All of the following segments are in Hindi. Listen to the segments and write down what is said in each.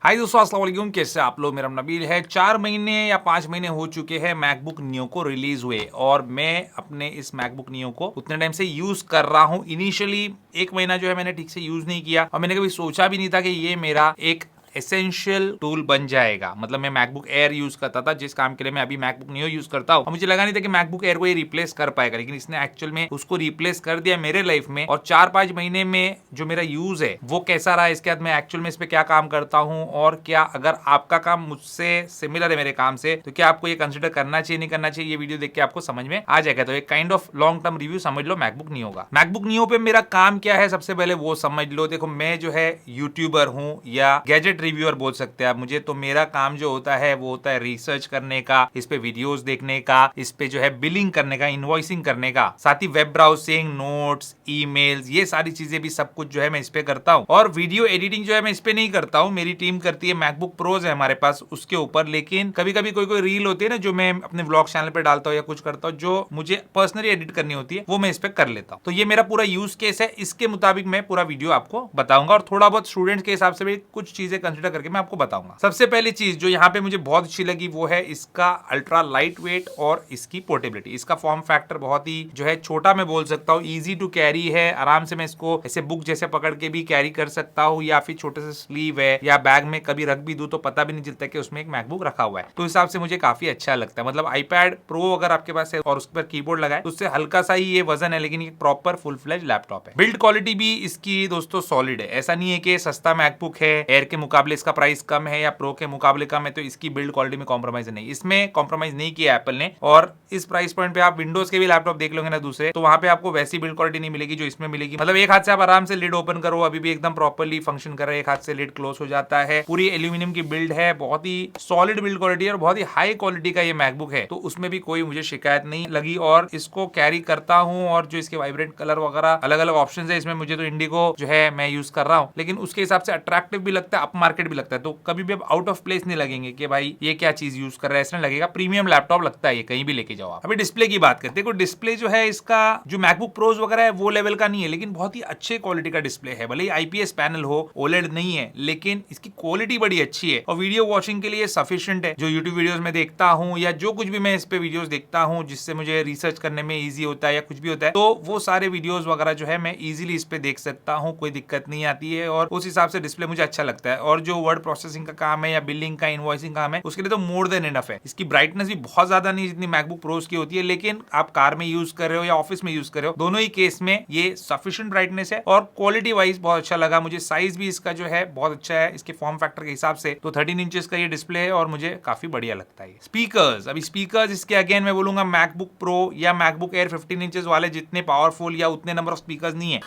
हाय दोस्तों, अस्सलाम वालेकुम। कैसे आप लोग? मेरा नाम नबील है। 4 महीने या 5 महीने हो चुके हैं मैकबुक नियो को रिलीज हुए और मैं अपने इस मैकबुक नियो को उतने टाइम से यूज कर रहा हूँ। इनिशियली 1 महीना जो है मैंने ठीक से यूज नहीं किया और मैंने कभी सोचा भी नहीं था कि ये मेरा एक एसेंशियल टूल बन जाएगा। मतलब मैं मैकबुक एयर यूज करता था जिस काम के लिए मैं अभी मैकबुक नियो यूज करता हूँ, और मुझे लगा नहीं था कि मैकबुक एयर को ये रिप्लेस कर पाएगा, लेकिन इसने एक्चुअल में उसको रिप्लेस कर दिया मेरे लाइफ में। और 4-5 महीने में जो मेरा यूज है वो कैसा रहा, इसके बाद मैं एक्चुअल में इस पे क्या काम करता हूँ और क्या अगर आपका काम मुझसे सिमिलर है मेरे काम से तो क्या आपको ये कंसिडर करना चाहिए नहीं करना चाहिए, ये वीडियो देख के आपको समझ में आ जाएगा। तो एक kind of long term review समझ लो मैकबुक नियो का। मैकबुक नियो पे मेरा काम क्या है सबसे पहले वो समझ लो। देखो, मैं जो है यूट्यूबर हूँ या गैजेट रिव्यूअर बोल सकते हैं आप मुझे। तो मेरा काम जो होता है वो होता है रिसर्च करने का, इस पे वीडियोस देखने का, इस पे जो है बिलिंग करने का, इनवॉइसिंग करने का, साथ ही वेब ब्राउजिंग, नोट्स, ईमेल्स, ये सारी चीजें भी सब कुछ जो है मैं इस पे करता हूँ। और वीडियो एडिटिंग जो है मैं इस पे नहीं करता हूँ, मेरी टीम करती है। मैकबुक प्रोज है हमारे पास उसके ऊपर। लेकिन कभी कभी कोई रील होती है ना जो मैं अपने व्लॉग चैनल पे डालता हूँ या कुछ करता हूँ जो मुझे पर्सनली एडिट करनी होती है, वो मैं इस पे कर लेता हूँ। तो ये मेरा पूरा यूज केस है, इसके मुताबिक मैं पूरा वीडियो आपको बताऊंगा और थोड़ा बहुत स्टूडेंट्स के हिसाब से भी कुछ चीजें कंसिडर करके मैं आपको बताऊंगा। सबसे पहली चीज जो यहाँ पे मुझे बहुत अच्छी लगी वो है इसका अल्ट्रा लाइट वेट और इसकी पोर्टेबिलिटी। इसका फॉर्म फैक्टर बहुत ही जो है छोटा मैं बोल सकता हूँ, इजी टू कैरी है। आराम से मैं इसको ऐसे बुक जैसे पकड़ के भी कैरी कर सकता हूँ, या फिर छोटे से स्लीव है या बैग में कभी रख भी दूं तो पता भी नहीं चलता कि उसमें एक मैकबुक रखा हुआ है। तो हिसाब से मुझे काफी अच्छा लगता है। मतलब आईपैड प्रो अगर आपके पास है और उस पर कीबोर्ड लगा है तो उससे हल्का सा ही ये वजन है, लेकिन ये प्रॉपर फुल फ्लेज लैपटॉप है। बिल्ड क्वालिटी भी इसकी दोस्तों सॉलिड है। ऐसा नहीं है कि सस्ता मैकबुक है, एयर के मुकाबले इसका प्राइस कम है या प्रो के मुकाबले कम है तो इसकी बिल्ड क्वालिटी में कॉम्प्रोमाइज नहीं। इसमें कॉम्प्रोमाइज नहीं किया एप्पल ने। और इस प्राइस पॉइंट पे आप विंडोज के भी लैपटॉप देख लोगे ना दूसरे, तो वहां पे आपको वैसी बिल्ड क्वालिटी नहीं मिलेगी जो इसमें मिलेगी। मतलब एक हाथ से आप आराम से लिड ओपन करो, अभी भी एकदम प्रॉपर्ली फंक्शन कर रहा है, एक हाथ से लिड क्लोज हो जाता है। पूरी एल्यूमिनियम की बिल्ड है, बहुत ही सॉलिड बिल्ड क्वालिटी है और बहुत ही हाई क्वालिटी का ये मैकबुक है। तो उसमें भी कोई मुझे शिकायत नहीं लगी और इसको कैरी करता हूँ। और जो इसके वाइब्रेंट कलर वगैरह अलग अलग ऑप्शन है इसमें, मुझे तो इंडिगो जो है मैं यूज कर रहा हूँ, लेकिन उसके हिसाब से अट्रैक्टिव भी लगता है, अप मार्केट भी लगता है। तो कभी भी अब आउट ऑफ प्लेस नहीं लगेंगे कि भाई ये क्या चीज यूज कर रहा है, ऐसा लगेगा। प्रीमियम लैपटॉप लगता है ये, कहीं भी लेके जाओ आप। अभी डिस्प्ले की बात करते हैं। डिस्प्ले जो है इसका जो मैकबुक प्रोज वगैरह है वो लेवल का नहीं है, लेकिन बहुत ही अच्छे क्वालिटी का डिस्प्ले है। भले ही आईपीएस पैनल हो, ओलेड नहीं है, लेकिन इसकी क्वालिटी बड़ी अच्छी है और वीडियो वॉचिंग के लिए सफिशिएंट है। जो यूट्यूब वीडियोस में देखता हूँ या जो कुछ भी मैं इस पे वीडियोस देखता हूँ जिससे मुझे रिसर्च करने में इजी होता है या कुछ भी होता है, तो वो सारे वीडियोस वगैरह जो है मैं इजीली इस पे देख सकता हूँ, कोई दिक्कत नहीं आती है। और उस हिसाब से डिस्प्ले मुझे अच्छा लगता है। और जो वर्ड प्रोसेसिंग का काम है या बिलिंग का, इनवॉइसिंग काम है, उसके लिए तो मोर देन इनफ है। इसकी ब्राइटनेस भी बहुत ज्यादा नहीं जितनी मैकबुक प्रोज की होती है, लेकिन आप कार में यूज कर रहे हो या ऑफिस में यूज कर रहे हो, दोनों ही केस में ये सफिशिएंट ब्राइटनेस है। और क्वालिटी वाइज बहुत अच्छा लगा मुझे। साइज भी इसका जो है बहुत अच्छा है इसके फॉर्म फैक्टर के हिसाब से। तो 13 इंचेस का ये डिस्प्ले है और मुझे काफी बढ़िया लगता है। स्पीकर्स, अभी स्पीकर्स इसके अगेन मैं बोलूंगा मैकबुक प्रो या मैकबुक एयर 15 इंचेस वाले जितने पावरफुल या उतने नंबर ऑफ स्पीकर्स नहीं है,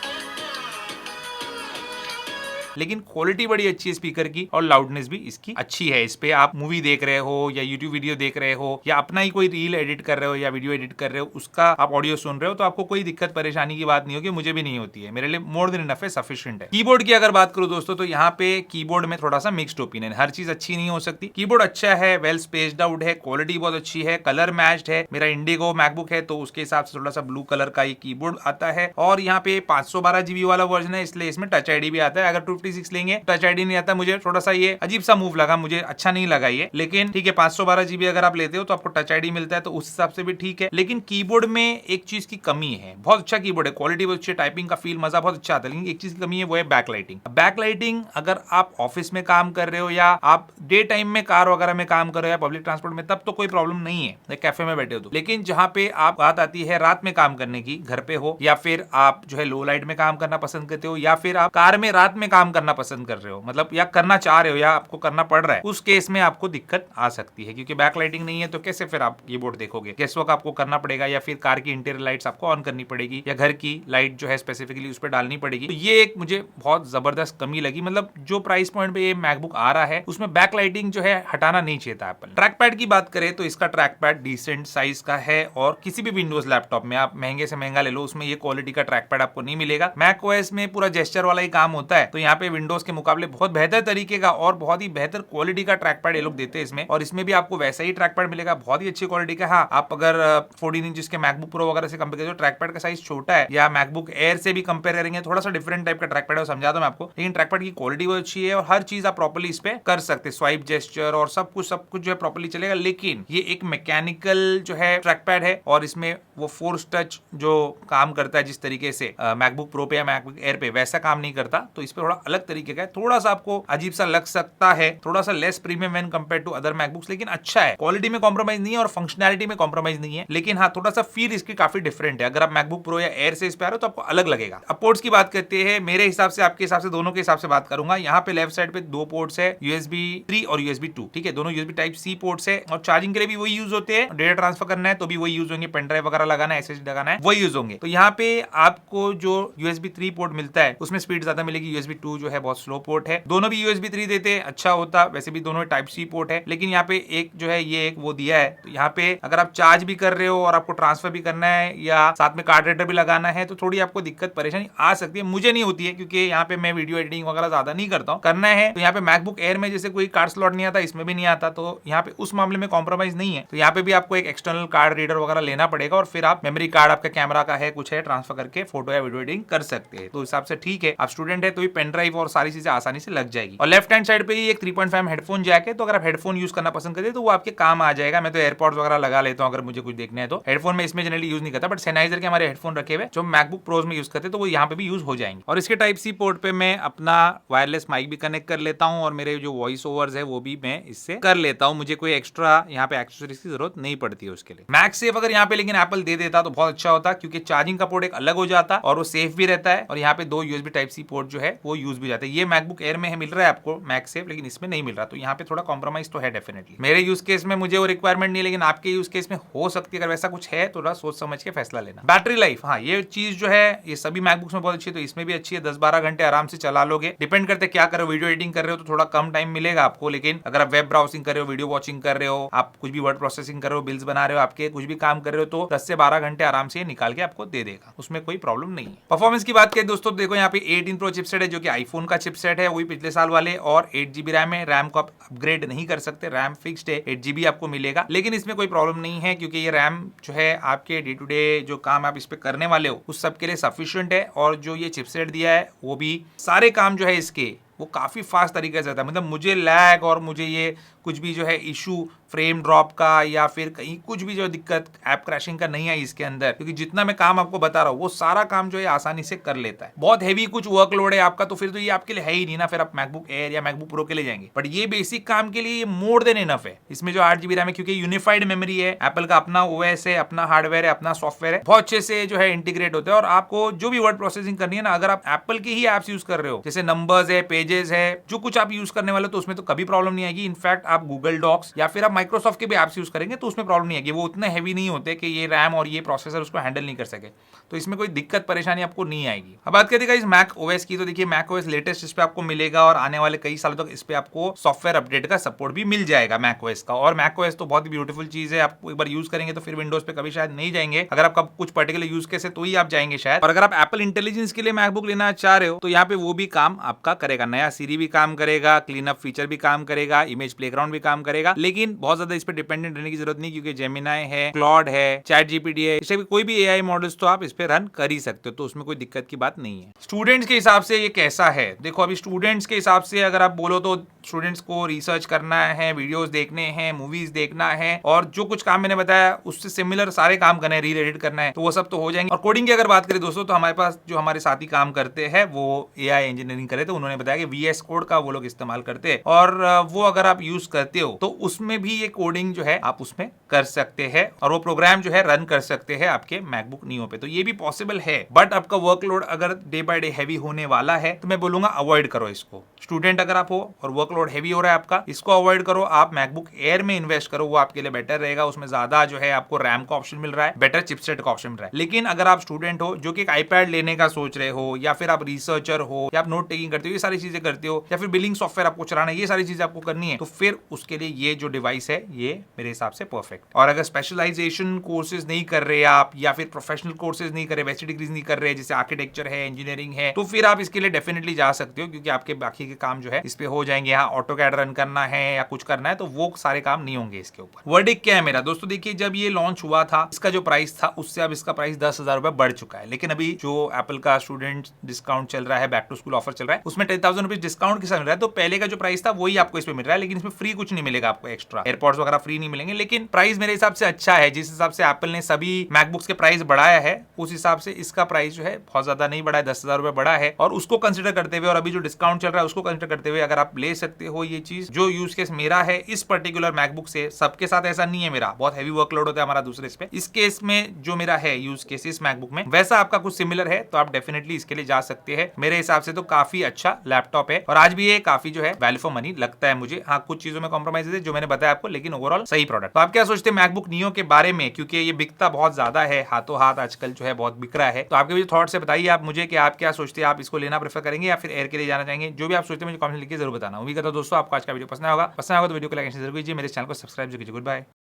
लेकिन क्वालिटी बड़ी अच्छी है स्पीकर की और लाउडनेस भी इसकी अच्छी है। इस पे आप मूवी देख रहे हो या यूट्यूब वीडियो देख रहे हो या अपना ही कोई रील एडिट कर रहे हो या वीडियो एडिट कर रहे हो, उसका आप ऑडियो सुन रहे हो, तो आपको कोई दिक्कत परेशानी की बात नहीं होगी। मुझे भी नहीं होती है, मेरे लिए मोर देन इनफ है, सफिशिएंट है। कीबोर्ड की अगर बात करूं दोस्तों, तो यहाँ पे कीबोर्ड में थोड़ा सा मिक्स्ड ओपिनियन, हर चीज अच्छी नहीं हो सकती। कीबोर्ड अच्छा है, वेल स्पेस्ड आउट है, क्वालिटी बहुत अच्छी है, कलर मैच्ड है। मेरा इंडिगो मैकबुक है तो उसके हिसाब से थोड़ा सा ब्लू कलर का ये कीबोर्ड आता है। और यहाँ पे 512 GB वाला वर्जन है, इसलिए इसमें टच आईडी भी आता है। अगर 256 लेंगे टच आईडी नहीं आता। मुझे थोड़ा सा ये अजीब सा मूव लगा, मुझे अच्छा नहीं लगा ये, लेकिन ठीक है। 512 GB अगर आप लेते हो तो आपको टच आईडी मिलता है, तो उस हिसाब से भी ठीक है। लेकिन कीबोर्ड में एक चीज की कमी है, बहुत अच्छा कीबोर्ड है, क्वालिटी बहुत अच्छी है, टाइपिंग का फील मजा बहुत अच्छा आता है, लेकिन एक चीज की कमी है, वो है बैकलाइटिंग। बैकलाइटिंग अगर आप ऑफिस में काम कर रहे हो या आप डे टाइम में कार वगैरह में काम कर रहे हो या पब्लिक ट्रांसपोर्ट में, तब तो कोई प्रॉब्लम नहीं है, कैफे में बैठे हो तो। लेकिन जहां पे आप बात आती है रात में काम करने की, घर पे हो या फिर आप जो है लो लाइट में काम करना पसंद करते हो या फिर आप कार में रात में काम करना पसंद कर रहे हो, मतलब या करना चाह रहे हो या आपको करना पड़ रहा है, उस केस में आपको दिक्कत आ सकती है। क्योंकि बैकलाइटिंग नहीं है तो कैसे फिर आप कीबोर्ड देखोगे? गेस्ट वर्क आपको करना पड़ेगा या फिर कार की इंटीरियर लाइट्स आपको ऑन करनी पड़ेगी या घर की लाइट जो है स्पेसिफिकली उस पर डालनी पड़ेगी। तो ये एक मुझे बहुत जबरदस्त कमी लगी। मतलब जो प्राइस पॉइंट पे ये मैकबुक आ रहा है उसमें बैकलाइटिंग जो है हटाना नहीं चाहिए था एप्पल। ट्रैक पैड की बात करें तो इसका ट्रैक पैड डिसेंट साइज का है और किसी भी विंडोज लैपटॉप में आप महंगे से महंगा ले लो उसमें ये क्वालिटी का ट्रैक पैड आपको नहीं मिलेगा। मैक ओएस में पूरा जेस्चर वाला ही काम होता है, तो यहाँ पे विंडोज के मुकाबले बहुत बेहतर तरीके का और बहुत ही बेहतर क्वालिटी का ट्रैक पैड ये लोग देते हैं इसमें, और इसमें भी आपको वैसा ही ट्रैक पैड मिलेगा, बहुत ही अच्छी क्वालिटी का। हाँ, आप अगर 14 इंच के मैकबुक प्रो वगैरह से कंपेयर करें, ट्रैक पैड का साइज छोटा है, या मैकबुक एयर से भी कंपेयर करेंगे, थोड़ा सा डिफरेंट टाइप का ट्रैक पैड है, समझा दो मैं आपको, लेकिन ट्रैक पैड की क्वालिटी बहुत अच्छी है और हर चीज आप प्रॉपर्ली इस पे कर सकते हैं, स्वाइप जेस्चर और सब कुछ जो है प्रॉपर्ली चलेगा। लेकिन ये एक मैकेनिकल जो है ट्रैक पैड है और इसमें वो फोर्स टच जो काम करता है जिस तरीके से मैकबुक प्रो पे या मैकबुक एयर पे, वैसा काम नहीं करता। तो इस पे थोड़ा अलग तरीके का है, थोड़ा सा आपको अजीब सा लग सकता है, थोड़ा सा less premium when compare to other MacBooks, लेकिन अच्छा है, क्वालिटी में कॉम्प्रोमाइज नहीं है और फंक्शनैलिटी में कॉम्प्रोमाइज नहीं है। लेकिन हाँ, थोड़ा सा फील इसकी काफी डिफरेंट है। अगर आप मैकबुक प्रो या एयर से इस पे आ रहे हो तो आपको अलग लगेगा। अब पोर्ट्स की बात करते हैं, मेरे हिसाब से, आपके हिसाब से, दोनों के हिसाब से बात करूंगा। यहाँ पे लेफ्ट साइड पे दो पोर्ट्स है, USB 3 और USB 2, ठीक है, दोनों USB टाइप C पोर्ट्स है और चार्जिंग के लिए भी वही यूज होते हैं, डेटा ट्रांसफर करना है तो भी वही यूज होंगे, पेन ड्राइव वगैरह लगाना है, SSD लगाना है, वही यूज होंगे। तो यहाँ पे आपको जो USB 3 पोर्ट मिलता है उसमें स्पीड ज्यादा मिलेगी, USB 2 जो है बहुत स्लो पोर्ट है। दोनों भी USB 3 देते हैं, अच्छा होता, वैसे भी दोनों टाइप C पोर्ट है, लेकिन यहाँ पे एक जो है ये एक वो दिया है। तो यहाँ पे अगर आप चार्ज भी कर रहे हो और आपको ट्रांसफर भी करना है या साथ में कार्ड रीडर भी लगाना है तो थोड़ी आपको दिक्कत परेशानी आ सकती है। मुझे नहीं होती है क्योंकि यहाँ पे मैं वीडियो एडिटिंग वगैरह ज्यादा नहीं करता हूँ। करना है तो यहाँ पे मैकबुक एयर में जैसे कोई कार्ड स्लॉट नहीं आता, इसमें भी नहीं आता, तो यहाँ पे उस मामले में कॉम्प्रोमाइज नहीं है। तो यहाँ पे भी आपको एक एक्सटर्नल कार्ड रीडर वगैरह लेना पड़ेगा और फिर आप मेमोरी कार्ड आपका कैमरा का है कुछ है ट्रांसफर करके फोटो या वीडियो एडिटिंग कर सकते हैं। तो हिसाब से ठीक है, आप स्टूडेंट है तो भी पेन ड्राइव और सारी चीजें आसानी से लग जाएगी। और लेफ्ट हैंड साइड पे ही एक 3.5 हेडफोन जैक है, तो अगर आप हेडफोन यूज करना पसंद करते तो वो आपके काम आ जाएगा। मैं तो एयरपॉड्स वगैरह लगा लेता हूँ अगर मुझे कुछ देखना है तो। हेडफोन में इसमें जनरली यूज नहीं करता, बट सेनाइजर के हमारे हेडफोन रखे हुए जो मैकबुक प्रोज में यूज करते तो वो यहाँ पे भी यूज हो जाएंगे। और इसके टाइप सी पोर्ट पे मैं अपना वायरलेस माइक भी कनेक्ट कर लेता हूँ और मेरे जो वॉइस ओवर्स है वो भी मैं इससे कर लेता हूँ। मुझे कोई एक्स्ट्रा यहाँ पे एक्सेसरीज की जरूरत नहीं पड़ती है उसके लिए। मैगसेफ अगर यहाँ पे लेकिन एप्पल दे देता तो बहुत अच्छा होता, क्योंकि चार्जिंग का पोर्ट एक अलग हो जाता और वो सेफ भी रहता है और यहाँ पे दो USB टाइप सी पोर्ट जो है वो यूज भी जाता है। ये मैकबुक एयर में है, मिल रहा है आपको मैगसेफ, लेकिन इसमें नहीं मिल रहा, तो यहाँ पे थोड़ा कॉम्प्रोमाइज तो है डेफिनेटली। मेरे यूज केस में मुझे वो रिक्वायरमेंट नहीं है, लेकिन आपके यूज केस में हो सकती है। अगर वैसा कुछ है तो थोड़ा सोच समझ के फैसला लेना। बैटरी लाइफ, हाँ ये चीज जो है ये सभी मैकबुक्स में बहुत अच्छी है, तो इसमें भी अच्छी है। 10-12 घंटे आराम से चला लोगे। डिपेंड करते क्या कर रहे हो, वीडियो एडिटिंग कर रहे हो तो थोड़ा कम टाइम मिलेगा आपको, लेकिन अगर आप वेब ब्राउजिंग कर रहे हो, वीडियो वॉचिंग कर रहे हो, आप कुछ भी वर्ड प्रोसेसिंग कर रहे हो, बिल्स बना रहे हो, आपके कुछ भी काम कर रहे हो, तो 10 से 12 घंटे आराम से निकाल के आपको दे देगा, उसमें कोई प्रॉब्लम नहीं है। परफॉर्मेंस की बात करें दोस्तों, देखो यहाँ पे 18 प्रो चिपसेट है जो कि आईफोन का चिपसेट है, वही पिछले साल वाले, और 8GB रैम है। रैम को आप अपग्रेड नहीं कर सकते, रैम फिक्स्ड है, 8GB आपको मिलेगा, लेकिन इसमें कोई प्रॉब्लम नहीं है क्योंकि ये रैम जो है आपके डे टू डे जो काम आप इस पे करने वाले हो उस सब के लिए सफिशिएंट है। और जो ये चिपसेट दिया है वो भी सारे काम जो है इसके वो काफी फास्ट तरीके से होता है। मतलब मुझे लैग और मुझे ये कुछ भी जो है इशू फ्रेम ड्रॉप का या फिर कहीं कुछ भी जो दिक्कत ऐप क्रैशिंग का नहीं आई इसके अंदर, क्योंकि जितना मैं काम आपको बता रहा हूँ वो सारा काम जो है आसानी से कर लेता है। बहुत हैवी कुछ वर्कलोड है आपका तो फिर तो ये आपके लिए है ही नहीं ना, फिर आप मैकबुक एयर या मैकबुक प्रो के लिए जाएंगे। बट ये बेसिक काम के लिए ये मोर देन इनफ है। इसमें जो 8GB रैम है, क्योंकि यूनिफाइड मेमोरी है, एप्पल का अपना OS है, अपना हार्डवेयर है, अपना सॉफ्टवेयर है, बहुत अच्छे से जो है इंटीग्रेट होता है। और आपको जो भी वर्ड प्रोसेसिंग करनी है ना, अगर आप एप्पल के ही एप्स यूज कर रहे हो, जैसे नंबर्स है, पेजेस है, जो कुछ आप यूज करने वाले हो, तो उसमें तो कभी प्रॉब्लम नहीं आएगी। इनफैक्ट आप गूगल डॉक्स या फिर आप माइक्रोसॉफ्ट के भी एप्स यूज करेंगे तो उसमें प्रॉब्लम नहीं आएगी। वो उतने हैवी नहीं होते कि ये रैम और ये प्रोसेसर उसको हैंडल नहीं कर सके, तो इसमें कोई दिक्कत परेशानी आपको नहीं आएगी। अब बात करते हैं इस मैक OS की, तो देखिए मैक OS लेटेस्ट इस पे आपको मिलेगा और आने वाले कई सालों तक इस पे आपको सॉफ्टवेयर अपडेट का सपोर्ट भी मिल जाएगा मैक OS का। और मैक OS तो बहुत ही ब्यूटीफुल चीज है, आप एक बार यूज करेंगे तो फिर विंडोज पे कभी शायद नहीं जाएंगे। अगर आपका कुछ पर्टिकुलर यूज केस है तो ही आप जाएंगे शायद। और अगर आप एप्पल इंटेलिजेंस के लिए मैकबुक लेना चाह रहे हो तो यहाँ पे वो भी काम आपका करेगा। नया सीरी भी काम करेगा, क्लीन अप फीचर भी काम करेगा, इमेज प्लेग्राउंड भी काम करेगा, लेकिन बहुत ज्यादा इस पे डिपेंडेंट रहने की जरूरत नहीं, क्योंकि जेमिनाई है, क्लॉड है, चैट जीपीटी है, इससे भी कोई भी AI मॉडल्स तो आप इस पे रन कर ही सकते हो, तो उसमें कोई दिक्कत की बात नहीं है। स्टूडेंट्स के हिसाब से ये कैसा है, देखो अभी स्टूडेंट्स के हिसाब से अगर आप बोलो तो स्टूडेंट्स को रिसर्च करना है, वीडियोस देखने हैं, मूवीज देखना है, और जो कुछ काम मैंने बताया उससे सिमिलर सारे काम करने हैं, रीड एडिट करना है, तो वो सब तो हो जाएंगे। और कोडिंग की अगर बात करें दोस्तों, तो हमारे पास जो हमारे साथी काम करते हैं वो AI इंजीनियरिंग करे, तो उन्होंने बताया कि VS कोड का वो लोग इस्तेमाल करते हैं, और वो अगर आप यूज करते हो तो उसमें भी ये कोडिंग जो है आप उसमें कर सकते हैं और वो प्रोग्राम जो है रन कर सकते हैं आपके मैकबुक नियो पे, तो ये भी पॉसिबल है। बट आपका वर्कलोड अगर डे बाय डे हैवी होने वाला है तो मैं बोलूंगा अवॉइड करो इसको। स्टूडेंट अगर आप हो और वर्कलोड हैवी हो रहा है आपका, इसको अवॉइड करो। आप मैकबुक एयर में इन्वेस्ट करो, वो आपके लिए बेटर रहेगा। उसमें ज्यादा जो है आपको रैम का ऑप्शन मिल रहा है, बेटर चिपसेट का ऑप्शन मिल रहा है। लेकिन अगर आप स्टूडेंट हो जो कि एक iPad लेने का सोच रहे हो, या फिर आप रिसर्चर हो, या आप नोट टेकिंग करते हो, ये सारी चीजें चीजें करते हो या फिर बिलिंग सॉफ्टवेयर आपको चलाना है, ये सारी चीजें आपको करनी है, तो फिर उसके लिए ये जो डिवाइस है ये मेरे हिसाब से परफेक्ट। और अगर स्पेशलाइजेशन कोर्सेज नहीं कर रहे आप या फिर प्रोफेशनल कोर्सेज नहीं कर रहे, वैसी डिग्रीज नहीं कर रहे, जैसे आर्किटेक्चर है, इंजीनियरिंग है, तो फिर आप इसके लिए डेफिनेटली जा सकते हो, क्योंकि आपके बाकी के काम जो है इस पे हो जाएंगे। यहाँ ऑटोकैड रन करना है या कुछ करना है तो वो सारे काम नहीं होंगे इसके ऊपर। वर्डिक क्या है मेरा दोस्तों, देखिए जब ये लॉन्च हुआ था इसका जो प्राइस था उससे अब इसका प्राइस 10,000 रुपए बढ़ चुका है, लेकिन अभी जो एप्पल का स्टूडेंट डिस्काउंट चल रहा है, बैक टू स्कूल ऑफर चल रहा है, उसमें 10,000 रुपीज डिस्काउंट के साथ मिल रहा है। तो पहले का जो प्राइस था वही आपको इसमें मिल रहा है, लेकिन इसमें फ्री कुछ नहीं मिलेगा आपको, एक्स्ट्रा एयरपॉड्स वगैरह फ्री नहीं मिलेंगे, लेकिन प्राइस मेरे हिसाब से अच्छा है। जिस हिसाब से एप्पल ने सभी मैकबुक्स के प्राइस बढ़ाया है उस हिसाब से इसका प्राइस जो है बहुत ज्यादा नहीं बढ़ा है, 10,000 रुपए बढ़ा है। और उसको कंसिडर करते हुए और अभी जो डिस्काउंट चल रहा है उसको कंसिडर करते हुए अगर आप ले सकते हो ये चीज, जो यूज केस मेरा है इस पर्टिकुलर मैकबुक से, सबके साथ ऐसा नहीं है, मेरा बहुत हैवी वर्कलोड होता है हमारा दूसरे पे, इस केस में जो मेरा है यूज केस इस मैकबुक में वैसा आपका कुछ सिमिलर है, तो आप डेफिनेटली इसके लिए जा सकते हैं। मेरे हिसाब से तो काफी अच्छा लैपटॉप है और आज भी ये काफी जो है वैल्यू फॉर मनी लगता है मुझे। हाँ, कुछ चीजों में कॉम्प्रोमाइज है जो मैंने बताया आपको, लेकिन ओवरऑल सही प्रोडक्ट। तो आप क्या सोचते हैं मैकबुक नियो के बारे में, क्योंकि ये बिकता बहुत ज्यादा है, हाथों हाथ आजकल जो है बहुत बिक रहा है। तो आपके भी थॉट्स है बताइए आप मुझे कि आप क्या सोचते हैं, आप इसको लेना प्रेफर करेंगे या फिर एयर के लिए जाना चाहेंगे। जो भी आप सोचते हैं मुझे कमेंट लिख के जरूर बताना। उम्मीद करता हूं दोस्तों आपको आज का वीडियो पसंद होगा तो वीडियो को लाइक जरूर कीजिए, मेरे चैनल को सब्सक्राइब कीजिए। Good bye.